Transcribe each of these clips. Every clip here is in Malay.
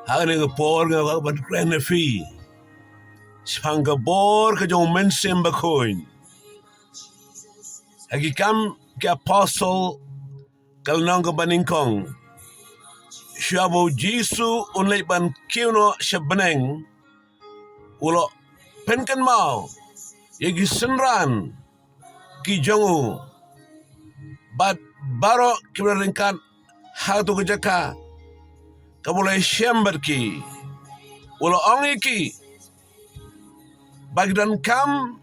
Hang ni por nga ban kren fi. Spang bor ka jong Mynsiem Bakhuid. Hagi kam ke apostle kal nang ka baningkong. Syabo Jisu unlay ban kiuno syabeneng. Ulo penkan mau. Yagi senran ki jongu. Bat baro kiberingkan hatu kejaka. Kabulay syember ki. Ulo ongi ki. Bagdan kam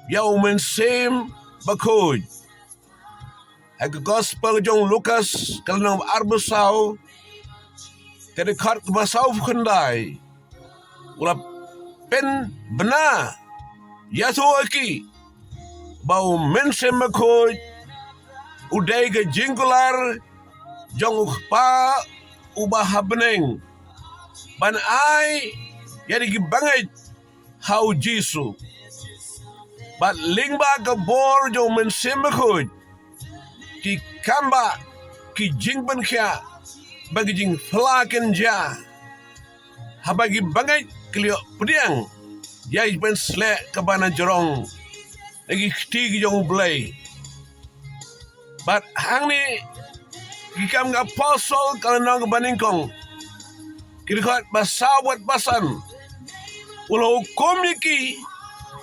yau Mynsiem Bakhuid. Hagi gospel jong Lukas kalnang arbusau. Kadi kart basau kendai. Ula pen benar. Yasu aki. Bau Mynsiem Bakhuid. Udai ke jingkular. Jong pa ubah beneng. Ban ai. Yadi ki bangit. Hau Jisu. Bat lingba ke bor jong Mynsiem Bakhuid. Ki kamba. Ki jingban kia. Bagi jing flaken ja. Habagi bangit. Keliok Pdiang. Yai ben slek ke bana jerong. Lagi keti jong belai. Bat hang ni. Kikam ga apostle kalau nang baningkong. Kirikat basawat basan. Ulo hukum iki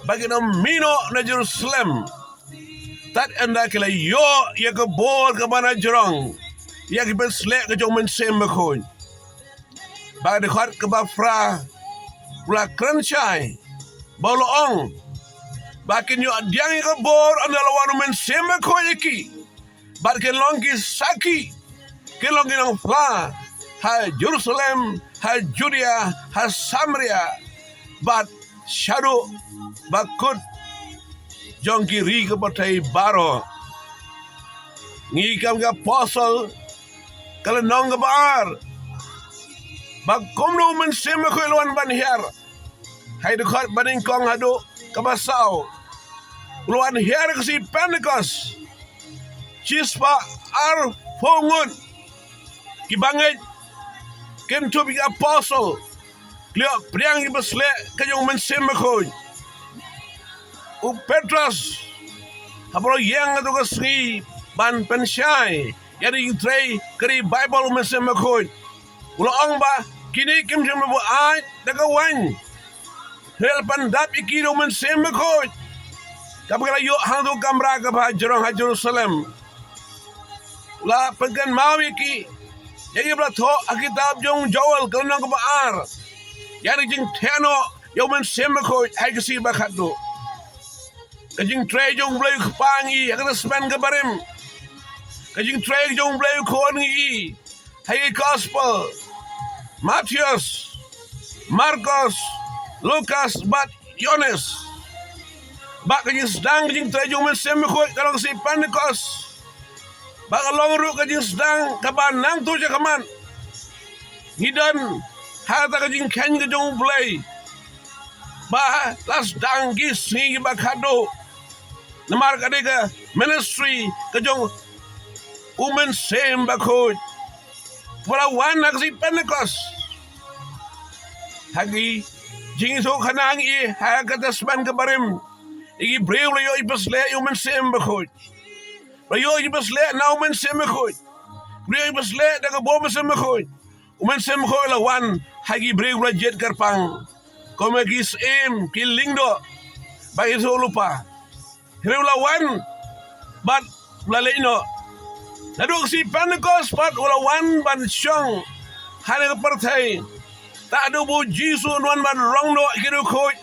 bagi nam mino na Jerusalem. Tat anda kila yo ya ke bor ke mana jerong. Ya ke ben slek ke jong Mynsiem Bakhuid. Bagi dekat ke bafra. Ula kerencai. Bauloong. Bakin yo Pdiang ke bor anda lawan Mynsiem Bakhuid iki. Bat ke longki saki. Ke longki nang fla. Ha Jerusalem. Ha Judea. Ha Samaria. Bat shadow bakut jong kiri ke patai baro ngikam ke apostle kalau nong ke bar bakom no Mynsiem Bakhuid lawan ban her hai dekat baningkong hadu ke basau lawan her ke si Pentecost cispa ar fongun ki banget kentu bi apostle Lihat Pdiang ki beslek ke jong Mynsiem Bakhuid. U Petrus. Habro yang atu ke sri ban pensyai. Jadi tray keri Bible Mynsiem Bakhuid. Ulo ong ba kini kim jom bu ai daga wan. Hel pandap iki do Mynsiem Bakhuid. Kapagala yo hang do kamera ke ba jerong ha Jerusalem. La pegan mau iki. Jadi belato akitab jong Joel kenang ke baar. Yari jing teno yo Mynsiem Bakhuid hai kesi bakatu. Kajing tray jong blay pangi agak span ke barim. Kajing tray jong blay kongi hai gospel. Matius, Marcos, Lucas, bat Yohanes. Bak kajing sedang kajing tray jong Mynsiem Bakhuid kalau kesi Pentecost. Bak long ru kajing sedang kaban nang tu je kaman. Ngidan Hata kajing ken ke jong blay. Bah las danggi singi bakado. Namar kadega ministry ke jong Mynsiem Bakhuid. Wala wan nak si Pentecost. Hagi jing so kanang i ha kata sban ke barim. Igi breu le yo ibasle yo Mynsiem Bakhuid. Yo ibasle na Mynsiem Bakhuid. Breu ibasle daga bo Mynsiem Bakhuid. Mynsiem Bakhuid la wan hagi breu la jet karpang. Komagis kilingdo. Bagi so lupa. Breu la wan bat laleno. Naduk si Pentecost bat wala wan ban syong. Hana ke partai. Tak ada bu Jisu nuan ban rongdo kidu khoi.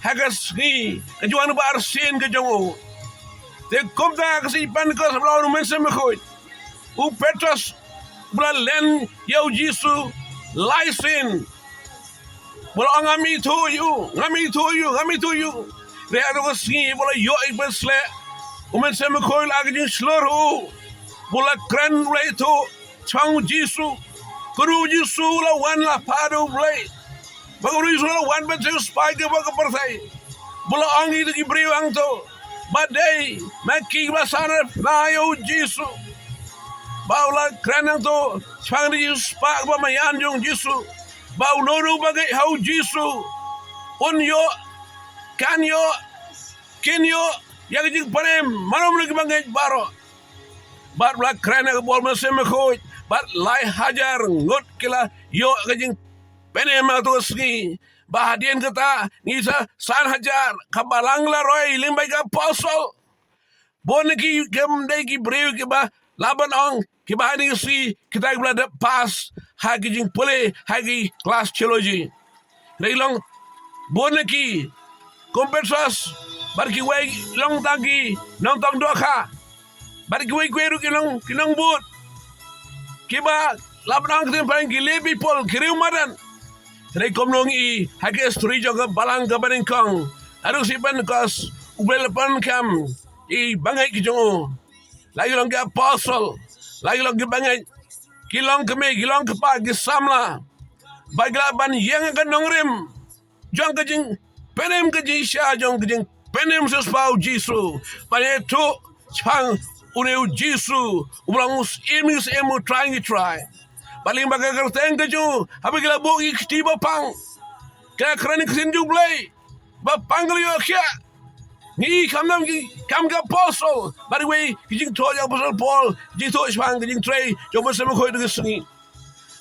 Hagas ni kejuan ba arsin ke jongo. Te komta ke si Pentecost lawan Mynsiem Bakhuid. U Petrus bulan len yau Jisu laisin. Bola ngami tu you. Re ada ko singi bola yo ibesle. Mynsiem Bakhuid lagi jing seluruh. Bola keren re tu chang Jisu. Kuru Jisu lawan la padu play. Bago Jisu lawan ben se spike bago partai. Bola angi tu ibriu ang to. Badai maki basana na yo Jisu. bau la krenang tu spang di spa ba mayan jong Jisu bau noru bagai hau Jisu un yo kan yo kin yo yang jing panem manom lagi bagai baro bar la krenang bol Mynsiem Bakhuid bar lai hajar ngot kila yo kajing penem tu ski bahadian kata ngisa san hajar kabalang la roy limbai ka posol boneki kem dai ki breu ki ba laban ong ki ba ni si kita blada pas hagi jing pole hagi kelas theology reilong boneki kompensas bar ki wei long tagi nong tong doka bar ki wei kweru ki long but ki ba laban ong ki paling ki lebi pol kiriu madan rei komnong i hagi stri joga balang ka kong aduh si pan kos ubel pan kam i bangai ki jongo lagi long ke apostle lagi long ke bangai kilong keme kilong ke pa ke samla bagla ban yang kan nongrim jong ke jing penem ke jing sha jong ke jing penem sus pau Jisu pane tu chang uneu Jisu ulangus imis emu try paling bagai kerteng ke ju habi kila bu ikti bapang kaya kerani kesinju blay bapang kali yo kia ni kam ka apostle by the way kijing to ya apostle Paul jing to swang kijing tray jo Mynsiem Bakhuid de sengi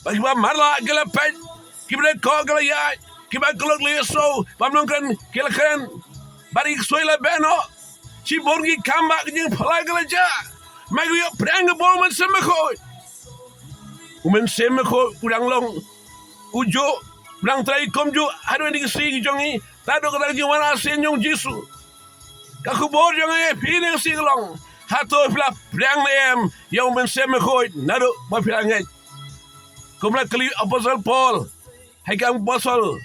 bagi ba marla kila pet kibra ko kila ya kiba kolok le so bam nong kan kila kan bari soila beno si borgi kamba kijing phala kila ja mai yo prang bol Mynsiem Bakhuid Mynsiem Bakhuid udang long ujo udang tray komju hadu ni si jongi tado kata ji wana sen jong Jisu kakubor jangan pilih singlong hato flap priang nem yang Mynsiem Bakhuid nado ba pirangai kumla kali apostle Paul hai kam apostle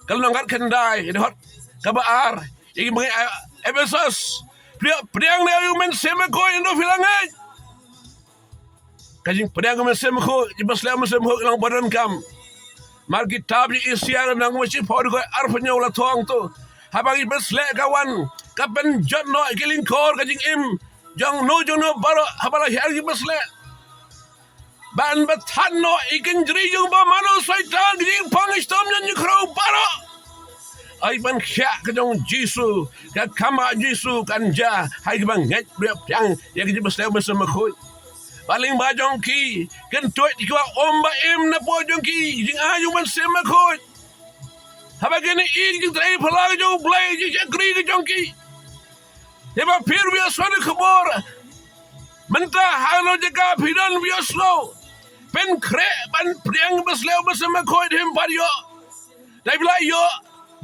kalau nangkat kendai hot kabar yang mengai Efesus priang nem Mynsiem Bakhuid ndo pirangai kajing priang Mynsiem Bakhuid ibaslah Mynsiem Bakhuid lang badan kam mar kitab di isian nang masih pod ko arfanya ulah tong tu habang ibaslah kawan kapen jot no kiling kor kajing jong no baro habala hari basle ban batan no ikin jri jong ba mano saitan kajing pangistom nyu kro baro ai ban kya kajong Jisu ka kama Jisu kanja hai bang ngat yang kajing basle Mynsiem Bakhuid paling bajong ki kan tuit ki omba na po jong ki jing ayu Mynsiem Bakhuid habagani jing trai phala jong blai jing kri jong ki Deba pir biasa ni kebor, mentah halo jaga pidan biasa, pen krek ban priang besleu Mynsiem Bakhuid him pario, dah bila yo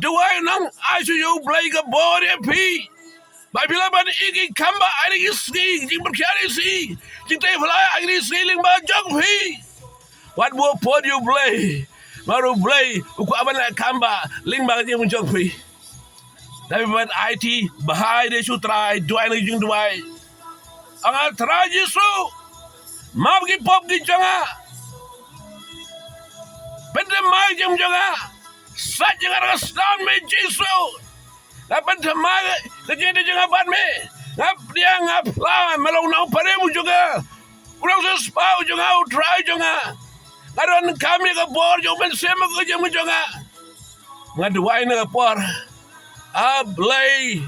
dua nang asu yo play kebor ya pi, bila ban iki kamba ada isi, jing berkiari si, jing teh bila ada isi ling bajang pi, what more pod you play, baru play, uku aban nak kamba ling bajang muncung pi. Tapi buat IT bahaya dia try dua lagi jung dua. Angat try Jisu. Maaf ki pop ki jangan. Benda mai jam jangan. Sat jangan rastan me Jisu. Dapat temai kerja dia jangan ban me. Ngap dia ngap lah melong nang paremu juga. Kurang sespau jangan try jangan. Karon kami ke bor jong Mynsiem Bakhuid jangan. Ngaduai na por. Ablay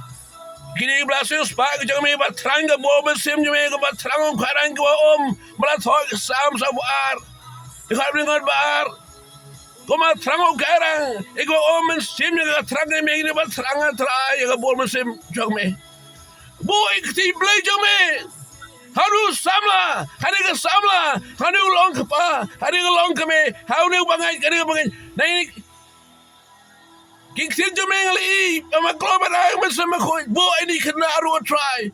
kini berhasil sepak jangan me bat Thrang ke bol Mynsiem jeme ke bat Thrang karang ke malah thok sam sabar dekat dengan bar koma Thrang karang ego Mynsiem ke Thrang me ini bat Thrang trai ke bol Mynsiem jeme boy kiti blay jeme harus samla hari ke samla hari ulong ke pa hari ke long ke me hari bangai hari bangai nah ini Kiksin jumeng li, ama kloba na Mynsiem Bakhuid, bo ini kena aru try.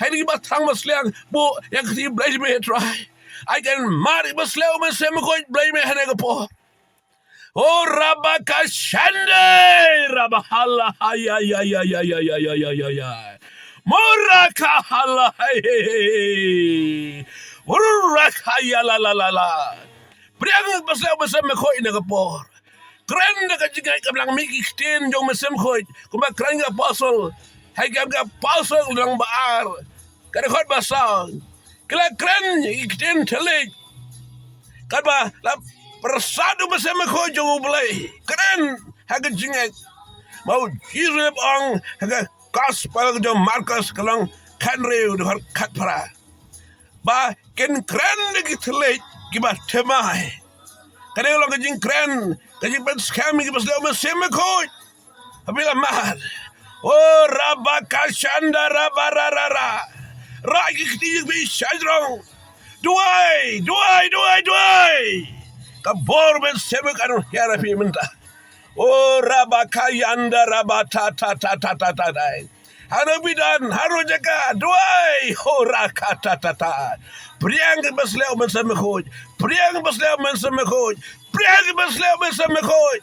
Hai ni ba Thrang masliang, bo yang kiti blay me try. I can mari basleo Mynsiem Bakhuid blay me hane po. Oh rabaka shande, rabahala ay. Moraka hala hey. Uraka ya la. Priang basleo Mynsiem Bakhuid ne po. Keren dah kajigai kablang miki ktin jong Mynsiem Bakhuid. Kumba keren ga apostle. Hai ga apostle ulang baar. Kada khot basal. Kala keren ikten telik. Kadba la persadu bersama ko jong ulai. Keren haga jingek. Mau jirep ong haga gospel jong Markus kalang kanreu de kat para. Ba ken keren de telik kiba temai. Kadang lo kajing keren, kajing pen scam kiba sel bersama ko. Apabila mahal. Oh rabakashanda rabararara. Rai kiti bi shadrong. Duai. Kabor ben sebek anu hiarapi minta. Oh rabakayanda rabata. Haru bidan, haru jaga, duai. Oh rakata. Pdiang besleu mensemekoj. Pdiang besleu mensemekoj. Pdiang besleu mensemekoj.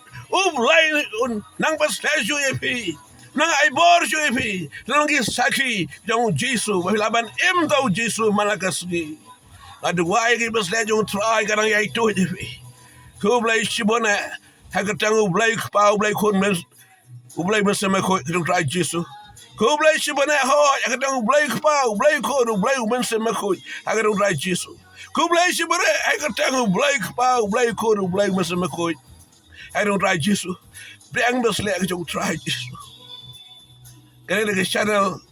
Lain nang besleu yepi. Nang aibor yepi. Nang gisaki jong Jesu. Laban imtau Jesu malakasgi. Aduai ki besleu jong try kadang yai tu yepi. Ku blai shibona. Hakatang ublai pa ublai kun men ublai mensemekoj jong try Jesu. Ku blai shibona ho hakatang ublai pa ublai kun ublai mensemekoj hakatang try Jesu. Ku blai shibona hakatang ublai pa ublai kun ublai mensemekoj. I don't try Jesu. Pdiang besleu jong try Jesu. Kaya ke channel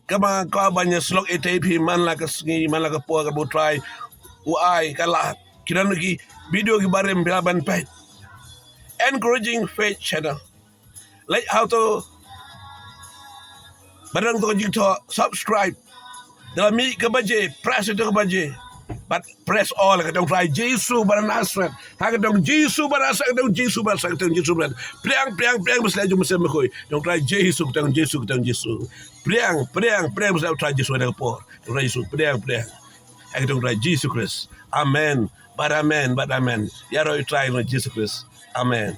kama ka banyak slok ETP man la ka sngi man la ka po ka bo try uai kala kiran lagi video ki barem bilaban page encouraging faith channel like how to barang to jing to subscribe dalam mi ka baje press to ka baje but press all ka dong try Jesu bar Nazareth ha ka dong Jesu bar Nazareth dong Jesu bar Nazareth dong Jesu bar Pdiang besleu jong mesem ko dong try Jesu dong Jesu Pdiang besleu try Jesu dong por dong try Jesu Pdiang ha ka dong try Jesu Christ amen but amen ya roi try no Jesu Christ amen.